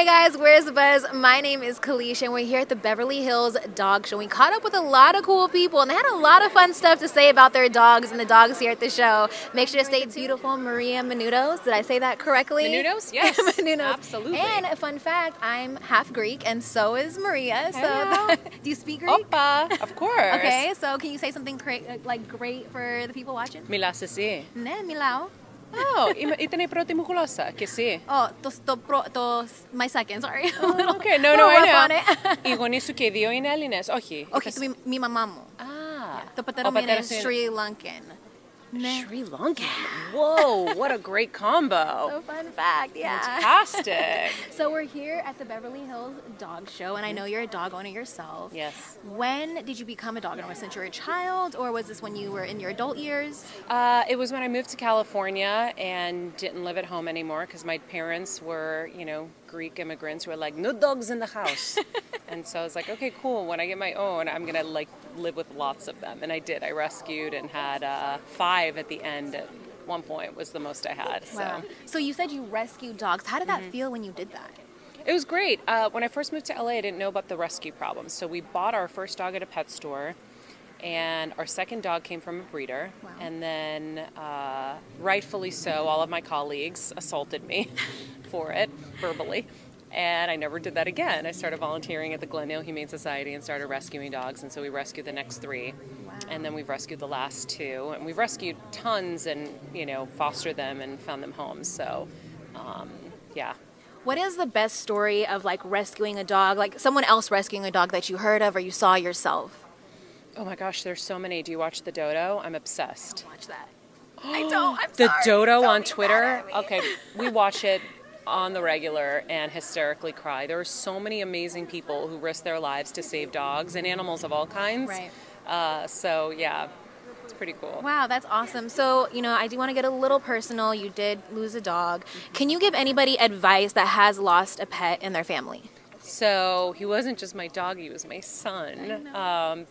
Hey guys, where's the buzz? My name is Kalisha and we're here at the Beverly Hills Dog Show. We caught up with a lot of cool people and they had a lot of fun stuff to say about their dogs and the dogs here at the show. Make sure to stay beautiful, Maria Menounos. Did I say that correctly? Menounos? Yes. Menounos. Absolutely. And a fun fact, I'm half Greek and so is Maria. Hello. So do you speak Greek? Opa, of course. Okay, so can you say something great for the people watching? Milá se sí. Ne, milao. Oh, itene protimuculosa, que sí. Oh, my second, sorry. Oh, okay, no, I know. Igonisu que dio in Elines, ohi. Okay, so mi mama mo. Ah. Το πατέρα μου είναι Sri Lankan. Sri Lankan. Whoa, what a great combo. So fun fact, yeah. Fantastic. So we're here at the Beverly Hills Dog Show, and I know you're a dog owner yourself. Yes. When did you become a dog owner? Since you were a child, or was this when you were in your adult years? It was when I moved to California and didn't live at home anymore because my parents were, Greek immigrants who were like, no dogs in the house. And so I was like, okay, cool. When I get my own, I'm going to live with lots of them. And I did. I rescued and had 5 at the end. At one point was the most I had. Wow. So you said you rescued dogs. How did that feel when you did that? It was great. When I first moved to LA, I didn't know about the rescue problem. So we bought our first dog at a pet store. And our second dog came from a breeder. Wow. And then, rightfully so, all of my colleagues assaulted me for it, verbally. And I never did that again. I started volunteering at the Glendale Humane Society and started rescuing dogs. And so we rescued the next 3. Wow. And then we've rescued the last 2. And we've rescued tons and, fostered them and found them homes. So, yeah. What is the best story of rescuing a dog, like someone else rescuing a dog that you heard of or you saw yourself? Oh my gosh, there's so many. Do you watch The Dodo? I'm obsessed. Don't watch that. I don't. I'm The sorry. Dodo Don't on be Twitter? mad at me. Okay, we watch it on the regular and hysterically cry. There are so many amazing people who risk their lives to save dogs and animals of all kinds. Right. So, yeah, it's pretty cool. Wow, that's awesome. So, I do want to get a little personal. You did lose a dog. Can you give anybody advice that has lost a pet in their family? So he wasn't just my dog, he was my son.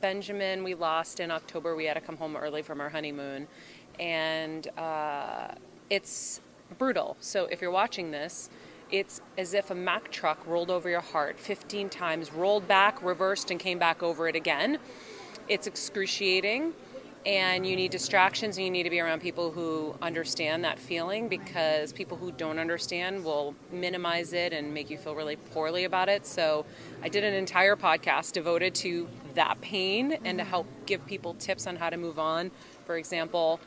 Benjamin, we lost in October. We had to come home early from our honeymoon. And it's brutal. So if you're watching this, it's as if a Mack truck rolled over your heart 15 times, rolled back, reversed, and came back over it again. It's excruciating. And you need distractions, and you need to be around people who understand that feeling, because people who don't understand will minimize it and make you feel really poorly about it. So I did an entire podcast devoted to that pain and to help give people tips on how to move on. For example,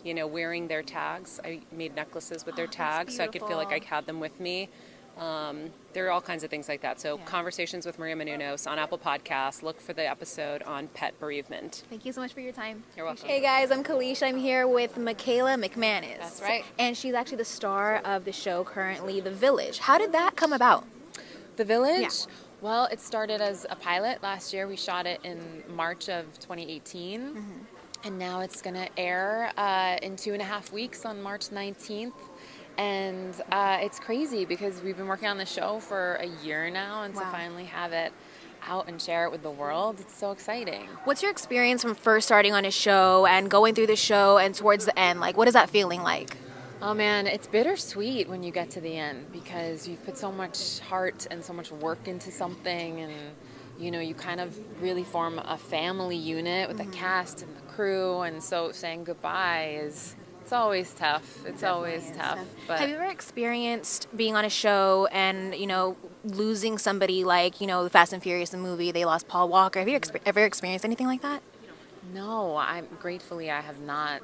wearing their tags. I made necklaces with their tags so I could feel like I had them with me. There are all kinds of things like that. So Conversations with Maria Menounos on Apple Podcasts. Look for the episode on pet bereavement. Thank you so much for your time. You're welcome. Hey guys, I'm Kalisha. I'm here with Mikayla Mcmanus. That's right. And she's actually the star of the show currently, The Village. How did that come about? The Village? Yeah. Well, it started as a pilot last year. We shot it in March of 2018. Mm-hmm. And now it's going to air in 2.5 weeks on March 19th. And it's crazy because we've been working on the show for a year now, and to finally have it out and share it with the world, it's so exciting. What's your experience from first starting on a show and going through the show and towards the end? What is that feeling like? Oh man, it's bittersweet when you get to the end because you put so much heart and so much work into something, and you kind of really form a family unit with the cast and the crew, and so saying goodbye it's always tough. It's always tough. But have you ever experienced being on a show and, losing somebody like, the Fast and Furious, the movie, they lost Paul Walker? Have you ever experienced anything like that? No, I have not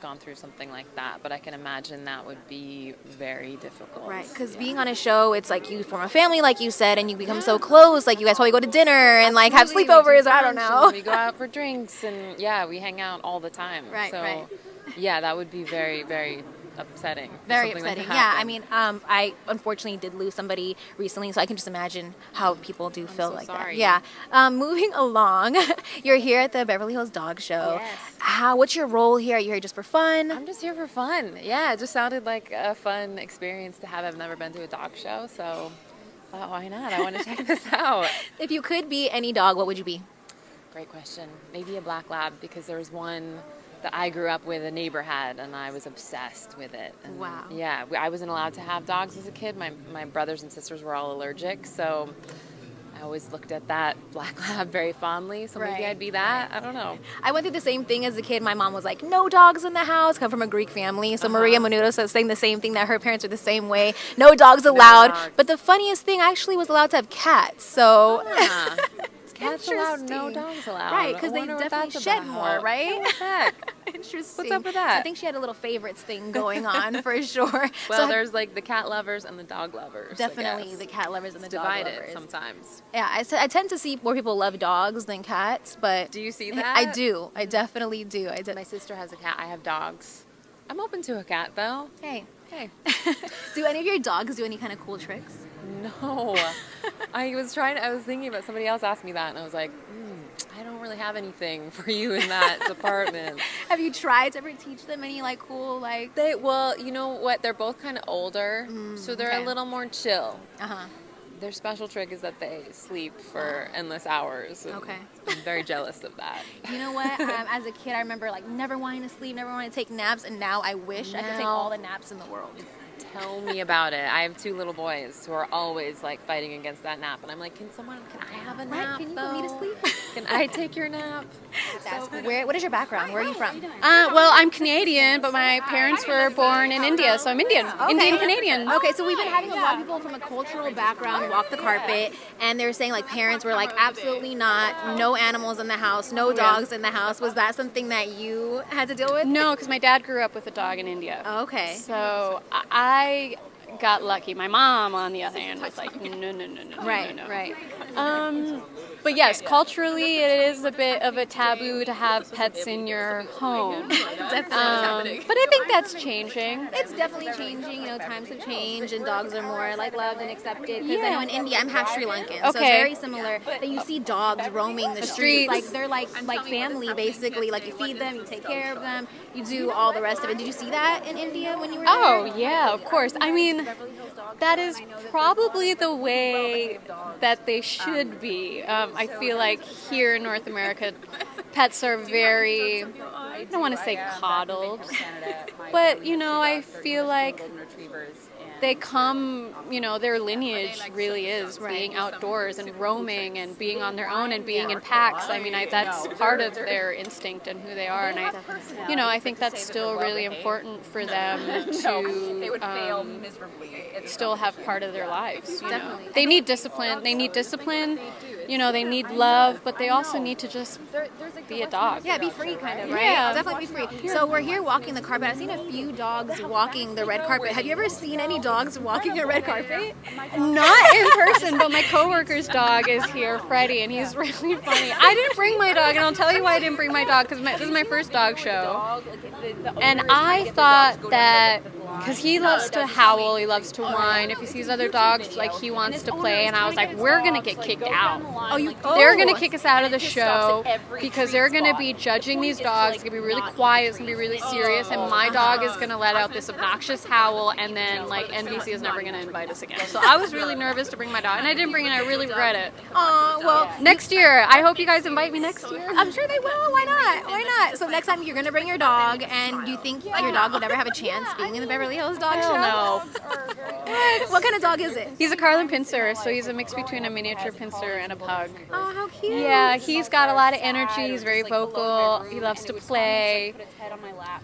gone through something like that, but I can imagine that would be very difficult. Right, because being on a show, it's like you form a family, like you said, and you become so close. Like you guys probably go to dinner and have sleepovers. I don't know. We go out for drinks and we hang out all the time. Right, so, right. Yeah, that would be very, very upsetting. Very upsetting. Yeah, I mean, I unfortunately did lose somebody recently, so I can just imagine how people do feel so like sorry. that. Yeah. Moving along, you're here at the Beverly Hills Dog Show. Yes. What's your role here? Are you here just for fun? I'm just here for fun. Yeah, it just sounded like a fun experience to have. I've never been to a dog show, so why not? I want to check this out. If you could be any dog, what would you be? Great question. Maybe a black lab, because there was one that I grew up with, a neighbor had, and I was obsessed with it. And Wow. Yeah, I wasn't allowed to have dogs as a kid. My brothers and sisters were all allergic, so I always looked at that black lab very fondly. So maybe Right. I'd be that. I don't know. I went through the same thing as a kid. My mom was like, no dogs in the house. Come from a Greek family. So Maria Menounos was saying the same thing, that her parents were the same way. No dogs allowed. dogs. But the funniest thing, I actually was allowed to have cats. So Yeah. Cats allowed, no Interesting. dogs allowed. Right, because I they wonder what definitely that's shed about. more, right? What the heck? Interesting. What's up with So that? I think she had a little favorites thing going on for sure. Well, So there's like the cat lovers and the dog lovers. I definitely guess. the cat lovers and the It's dog divided lovers. sometimes. Yeah, I tend to see more people love dogs than cats, but Do you see that? I do. I definitely do. My sister has a cat. I have dogs. I'm open to a cat though. Hey, Hey. do any of your dogs do any kind of cool tricks? No. I was thinking about, somebody else asked me that, and I was like, I don't really have anything for you in that department. Have you tried to ever teach them any like cool like? Well, you know what? They're both kind of older, so they're okay. a little more chill. Uh-huh. Their special trick is that they sleep for endless hours. And Okay. I'm very jealous of that. You know what? As a kid, I remember like never wanting to sleep, never wanting to take naps, and now I wish I could take Now- all the naps in the world. Tell me about it. I have 2 little boys who are always like fighting against that nap, and I'm like, can I have a nap? Can you put me to though? sleep? Can I take your nap? What is your background? Where are you from? Well, I'm Canadian, but my parents were born in India, so I'm Indian. Indian Canadian. Okay, so we've been having a lot of people from a cultural background walk the carpet, and they're saying like parents were like, absolutely not, no animals in the house, no dogs in the house. Was that something that you had to deal with? No, because my dad grew up with a dog in India. Okay. So I got lucky. My mom, on the other hand, was like, no. Right, no. right. But yes, culturally, it is a bit of a taboo to have pets in your home. Definitely. But I think that's changing. It's definitely changing. You know, times have changed, and dogs are more like loved and accepted. Because I know in India, I'm half Sri Lankan, so it's Okay. very similar. That you see dogs roaming the streets, streets. like they're like family basically. Like you feed them, you take care of them, you do all the rest of it. Did you see that in India when you were there? Oh, yeah, of course. I mean, that is probably the way that they should be. I feel like here in North America, pets are very, I don't want to say coddled, but, you know, I feel like they come, you know, their lineage really is being outdoors and roaming and being on their own and being in packs. I mean, that's part of their instinct and who they are. And I think that's still really important for them to still have part of their lives. You know? They need discipline. You know, they need love, but they also need to just be a dog. Yeah, be free kind of, right? Yeah. Definitely be free. So we're here walking the carpet. I've seen a few dogs walking the red carpet. Have you ever seen any dogs walking a red carpet? Not in person, but my coworker's dog is here, Freddie, and he's really funny. I didn't bring my dog, and I'll tell you why I didn't bring my dog, because this is my first dog show. And I thought that, because he loves to howl, he loves to whine. If he sees other dogs, like, he wants to play, and I was like, we're going to get kicked out. They're going to kick us out of the show, because they're going to be judging these dogs. It's going to be really quiet, it's going to be really serious, and my dog is going to let out this obnoxious howl, and then, like, NBC is never going to invite us again. So I was really nervous to bring my dog, and I didn't bring it, and I really regret it. Well, Next year, I hope you guys invite me next year. I'm sure they will. Why not? Why not? So next time you're going to bring your dog, and do you think your dog would ever have a chance being in the Beverly Hills dog show? No. What kind of dog is it? He's a Carlin Pincer, so he's a mix between a miniature pincer and a pug. Oh, how cute. Yeah, he's got a lot of energy. He's very vocal. He loves to play.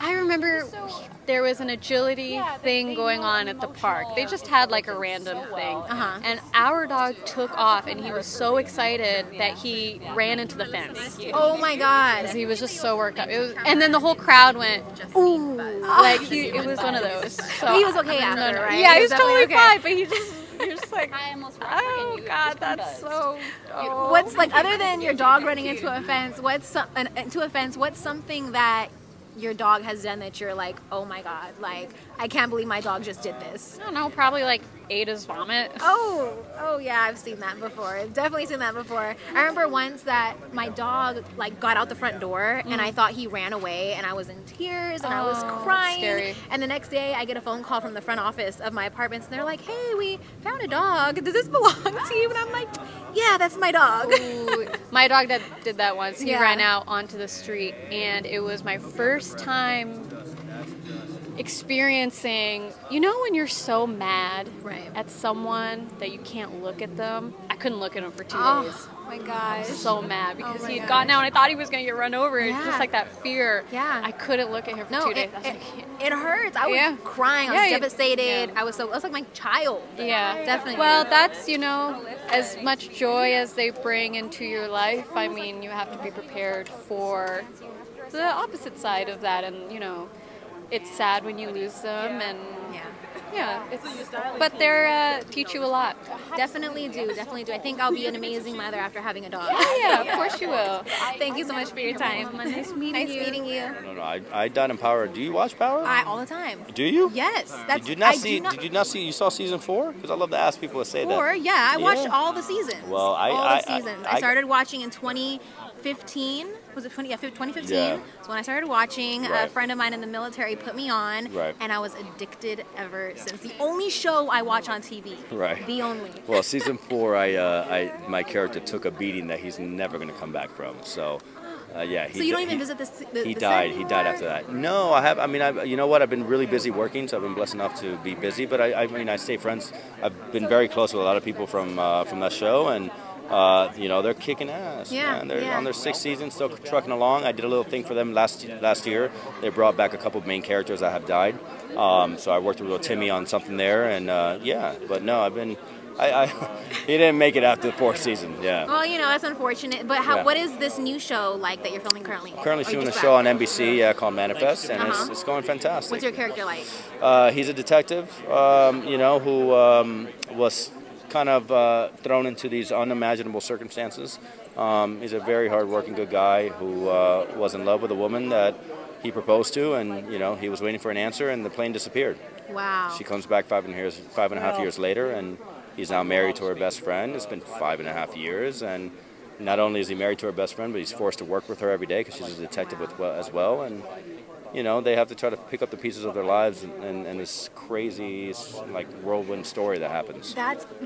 I remember there was an agility thing going on at the park. They just had like a random thing. And our dog took off, and he was so excited that he ran into the fence. Oh my God. He was just so worked up. And then the whole crowd went, ooh. Like, it was one of those. So, He was okay after, right? Yeah, he was definitely totally fine, but you're just like, oh God, that's so. Oh. What's like other than your dog running into a fence? What's something that your dog has done that you're like, oh my God, like I can't believe my dog just did this? I don't know, probably like Ada's vomit. Oh yeah, I've seen that before. I've definitely seen that before. I remember once that my dog like got out the front door and I thought he ran away and I was in tears and I was crying. Scary. And the next day I get a phone call from the front office of my apartments and they're like, "Hey, we found a dog. Does this belong to you?" And I'm like, "Yeah, that's my dog." Ooh, my dog that did that once. He Yeah. ran out onto the street, and it was my first time experiencing, you know, when you're so mad Right. at someone that you can't look at them. I couldn't look at him for 2 days. Oh my gosh. So mad because my he had gosh. gotten out and I thought he was going to get run over. Yeah. Just like that fear. Yeah. I couldn't look at him for No, 2 days. it, I was like, I can't. it hurts. I was Yeah. crying. I Yeah, was you- devastated. yeah. I was like my child. Yeah, Definitely. Well, that's, you know, as much joy as they bring into your life. I mean, you have to be prepared for the opposite side of that. And, you know, it's sad when you lose them. And, yeah, but they're teach you a lot. Definitely do. I think I'll be an amazing mother after having a dog. Yeah, of course you will. Thank you so much for your time. Nice meeting you. No, I died in Power. Do you watch Power? All the time. Do you? Yes. That's, Did you not I see? do not, Did you not see? You saw season 4? Because I love to ask people to say Four, that. yeah. I watched Yeah. all the seasons. Well, all I- the seasons. I I- started watching in 2015. Was it 2015? Yeah. So when I started watching, a Right. friend of mine in the military put me on, Right. and I was addicted ever since. The only show I watch on TV. Right. The only. Well, season 4, my character took a beating that he's never going to come back from. So, yeah. So you don't even visit the He set died. He died anymore? after that. No, I have. I mean, you know what? I've been really busy working, so I've been blessed enough to be busy. But I mean, I stay friends. I've been very close with a lot of people from that show, and you know, they're kicking ass. Yeah, Man. They're yeah. on their 6th season, still trucking along. I did a little thing for them last year. They brought back a couple of main characters that have died. So I worked with little Timmy on something there, and yeah. But no, I've been. He didn't make it after the 4th season. Yeah. Well, you know, that's unfortunate. But Yeah. what is this new show like that you're filming currently? Currently Or you shooting a just show on wrapped? NBC called Manifest, and Uh-huh. it's going fantastic. What's your character like? He's a detective, you know, who was kind of thrown into these unimaginable circumstances. He's a very hardworking, good guy who was in love with a woman that he proposed to, and you know, he was waiting for an answer, and the plane disappeared. Wow. She comes back 5.5 years later, and he's now married to her best friend. It's been 5.5 years, and not only is he married to her best friend, but he's forced to work with her every day because she's a detective as well. And you know, they have to try to pick up the pieces of their lives and this crazy, like, whirlwind story that happens.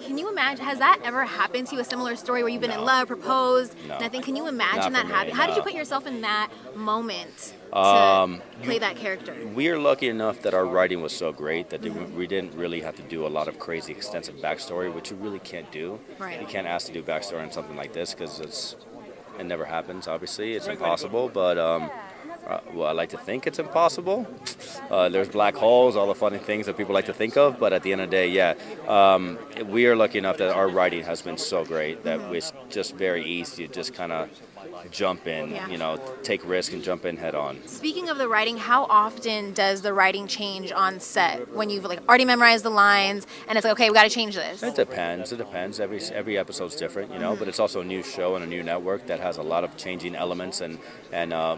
Can you imagine? Has that ever happened to you? A similar story where you've been in love, proposed, No. nothing? Can you imagine Not that for me, happening? How did you no. put yourself in that moment to play that character? We are lucky enough that our writing was so great that we didn't really have to do a lot of crazy, extensive backstory, which you really can't do. Right. You can't ask to do backstory on something like this because it never happens. Obviously, it's impossible. But well, I like to think it's impossible. There's black holes, all the funny things that people like to think of. But at the end of the day, yeah, we are lucky enough that our writing has been so great that it's just very easy to just kind of jump in, Yeah. you know, take risk and jump in head on. Speaking of the writing, how often does the writing change on set when you've like already memorized the lines and it's like, okay, we got to change this? It depends. It depends. Every episode's different, you know. But it's also a new show and a new network that has a lot of changing elements and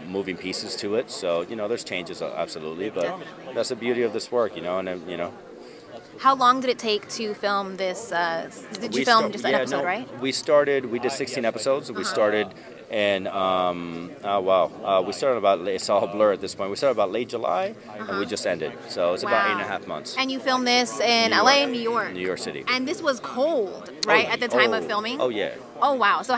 moving pieces to it. So you know, there's changes absolutely. But that's the beauty of this work, you know. And you know, How long did it take to film this? Did you film just an episode, right? We did 16 episodes. We started in we started about, it's all blur at this point. We started about late July and we just ended. So it's about 8.5 months. And you filmed this in LA, New York. New York City. And this was cold, right, at the time of filming? Oh yeah. Oh wow. So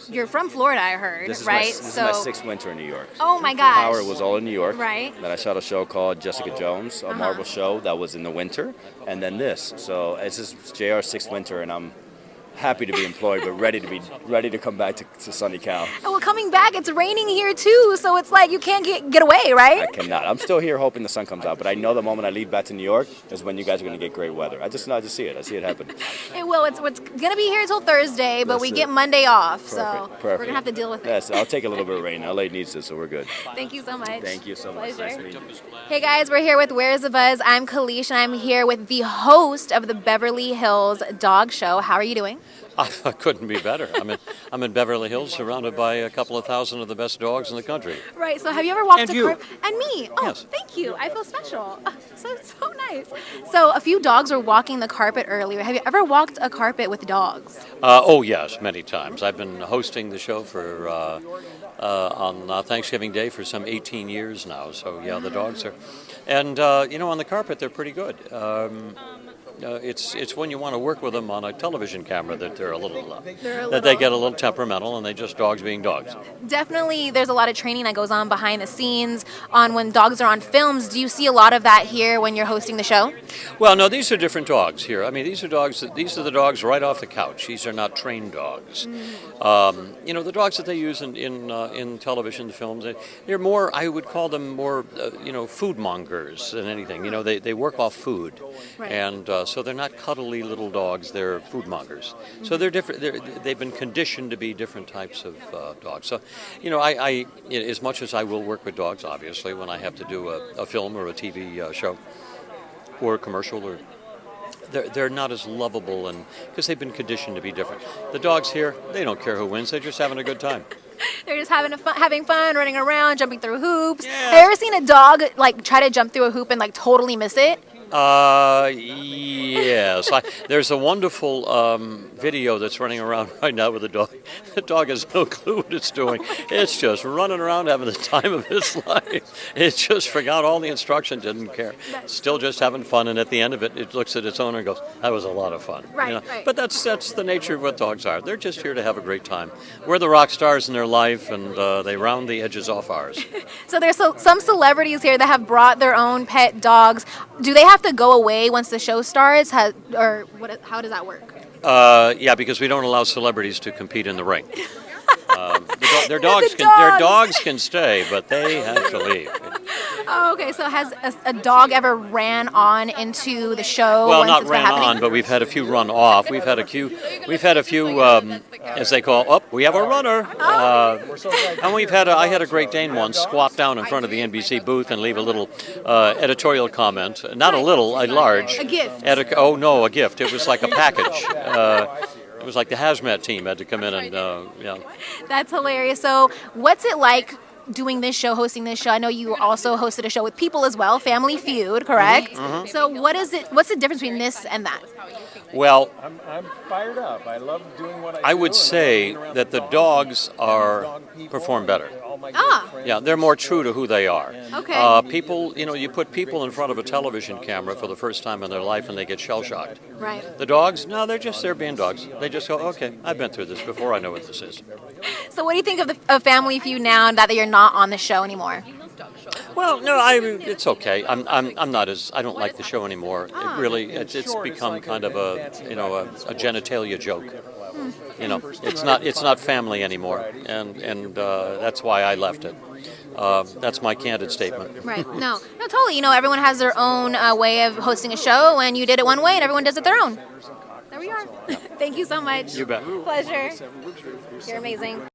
you're from Florida, I heard, This is right? this is my 6th winter in New York. Oh my gosh. Power was all in New York. Right. Then I shot a show called Jessica Jones, a Marvel show that was in the winter, and then this. So it's just JR's 6th winter, and I'm happy to be employed, but ready to come back to sunny Cal. Oh, well, coming back, it's raining here too, so it's like you can't get away, right? I cannot. I'm still here hoping the sun comes out, but I know the moment I leave back to New York is when you guys are going to get great weather. I just see it. I see it happen. It will. It's gonna be here until Thursday, but That's we it. get Monday off, so Perfect. we're gonna have to deal with it. Yes, I'll take a little bit of rain. LA needs it, so we're good. Thank you so much. Thank you so much. Pleasure. Nice meeting you. Hey guys, we're here with Where's the Buzz? I'm Kalish, and I'm here with the host of the Beverly Hills Dog Show. How are you doing? I couldn't be better. I'm in Beverly Hills, surrounded by a couple of thousand of the best dogs in the country. Right. So have you ever walked And a you. carpet? And me. Oh, Yes. thank you. I feel special. Oh, so nice. So a few dogs were walking the carpet earlier. Have you ever walked a carpet with dogs? Oh yes, many times. I've been hosting the show for on Thanksgiving Day for some 18 years now. So yeah, the dogs are, and on the carpet they're pretty good. It's when you want to work with them on a television camera that they're a little that they get a little temperamental, and they just dogs being dogs. Definitely, there's a lot of training that goes on behind the scenes on when dogs are on films. Do you see a lot of that here when you're hosting the show? Well, no, these are different dogs here. I mean, these are dogs. These are the dogs right off the couch. These are not trained dogs. The dogs that they use in television films, they're more. I would call them more, food mongers than anything. They work off food, Right. and so they're not cuddly little dogs. They're food mongers. So they're different. They've been conditioned to be different types of dogs. So, I as much as I will work with dogs, obviously, when I have to do a film or a TV show or a commercial, or they're not as lovable, and because they've been conditioned to be different. The dogs here, they don't care who wins. They're just having a good time. They're just having fun, running around, jumping through hoops. Yeah. Have you ever seen a dog try to jump through a hoop and totally miss it? Yes. There's a wonderful video that's running around right now with a dog. The dog has no clue what it's doing. It's just running around having the time of its life. It just forgot all the instructions, didn't care. Still just having fun, and at the end of it, it looks at its owner and goes, "That was a lot of fun." Right, right. But that's the nature of what dogs are. They're just here to have a great time. We're the rock stars in their life, and they round the edges off ours. So there's some celebrities here that have brought their own pet dogs. Do they have to go away once the show starts? How does that work? Yeah, because we don't allow celebrities to compete in the ring. Their dogs. dogs can stay, but they have to leave. Oh, okay. So has a dog ever ran on into the show? Well, once not it's been ran happening? on, but we've had a few run off. We've had a few, as they call. Oh, we have a runner. And I had a Great Dane once squat down in front of the NBC booth and leave a little editorial comment. Not a little, a large. A gift. A gift. It was like a package. It was like the hazmat team had to come in and, That's hilarious. So what's it like doing this show, hosting this show? I know you also hosted a show with People as well, Family Feud, correct? Mm-hmm. So what's the difference between this and that? Well, I'm fired up. I love doing what I do. I would say that the dogs perform better. Yeah, they're more true to who they are. Okay. People, you put people in front of a television camera for the first time in their life and they get shell-shocked. Right. The dogs, no, they're being dogs. They just go, okay, I've been through this before, I know what this is. So what do you think of Family Feud now that you're not on the show anymore? Well, no, it's okay. I don't like the show anymore. It's become kind of a genitalia joke. It's not family anymore, and that's why I left it. That's my candid statement. Right. No, totally. Everyone has their own way of hosting a show, and you did it one way, and everyone does it their own. There we are. Thank you so much. You bet. Pleasure. You're amazing.